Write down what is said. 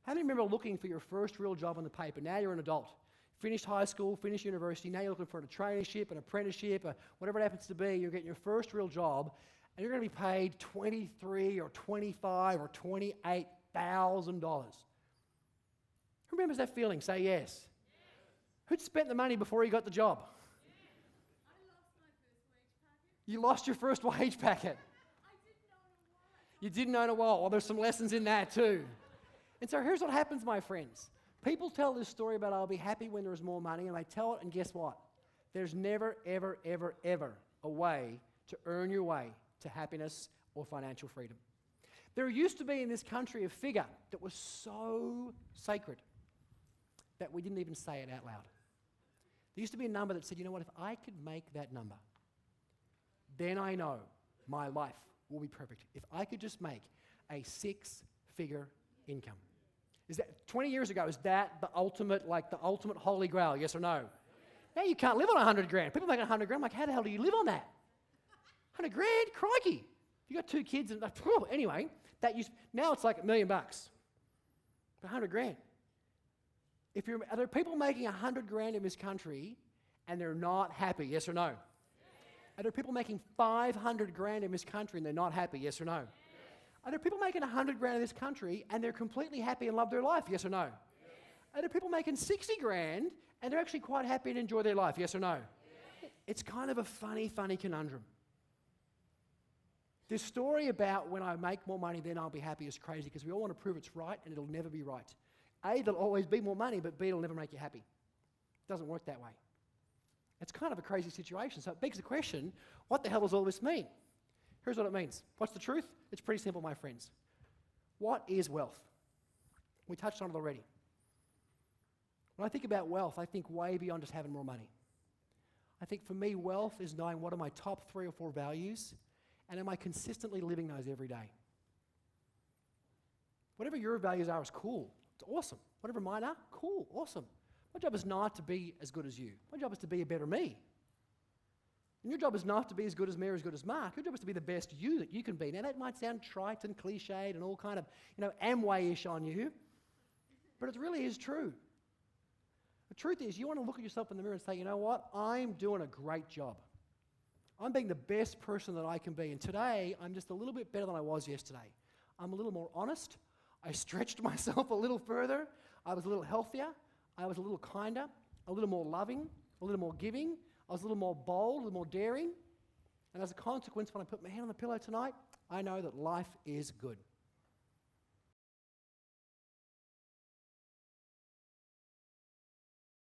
How many remember looking for your first real job on the paper? Now you're an adult. Finished high school, finished university, now you're looking for a traineeship, an apprenticeship, whatever it happens to be. You're getting your first real job, and you're going to be paid $23,000 or $25,000 or $28,000. Who remembers that feeling? Say yes. Who'd spent the money before he got the job? You lost your first wage packet. You didn't own a wallet. Well, there's some lessons in that too. And so here's what happens, my friends. People tell this story about I'll be happy when there's more money, and they tell it, and guess what? There's never, ever, ever, ever a way to earn your way to happiness or financial freedom. There used to be in this country a figure that was so sacred that we didn't even say it out loud. There used to be a number that said, you know what, if I could make that number, then I know my life will be perfect. If I could just make a 6-figure income. Is that 20 years ago, is that the ultimate holy grail, yes or no? Now you can't live on 100 grand. People make 100 grand. I'm like, how the hell do you live on that? 100 grand? Crikey. You got 2 kids and anyway, now it's like $1 million. 100 grand. Are there people making 100 grand in this country and they're not happy, yes or no? Are there people making 500 grand in this country and they're not happy, yes or no? Are there people making 100 grand in this country and they're completely happy and love their life, yes or no? Are there people making 60 grand and they're actually quite happy and enjoy their life, yes or no? It's kind of a funny conundrum. This story about when I make more money, then I'll be happy is crazy because we all want to prove it's right and it'll never be right. A, there'll always be more money, but B, it'll never make you happy. It doesn't work that way. It's kind of a crazy situation. So it begs the question, what the hell does all this mean? Here's what it means. What's the truth? It's pretty simple, my friends. What is wealth? We touched on it already. When I think about wealth, I think way beyond just having more money. I think for me, wealth is knowing what are my top 3 or 4 values, and am I consistently living those every day? Whatever your values are is cool. It's awesome. Whatever mine are, cool, awesome. My job is not to be as good as you. My job is to be a better me. And your job is not to be as good as me or as good as Mark. Your job is to be the best you that you can be. Now that might sound trite and cliched and all kind of, Amway-ish on you, but it really is true. The truth is, you want to look at yourself in the mirror and say, you know what? I'm doing a great job. I'm being the best person that I can be. And today, I'm just a little bit better than I was yesterday. I'm a little more honest. I stretched myself a little further. I was a little healthier. I was a little kinder, a little more loving, a little more giving. I was a little more bold, a little more daring. And as a consequence, when I put my hand on the pillow tonight, I know that life is good.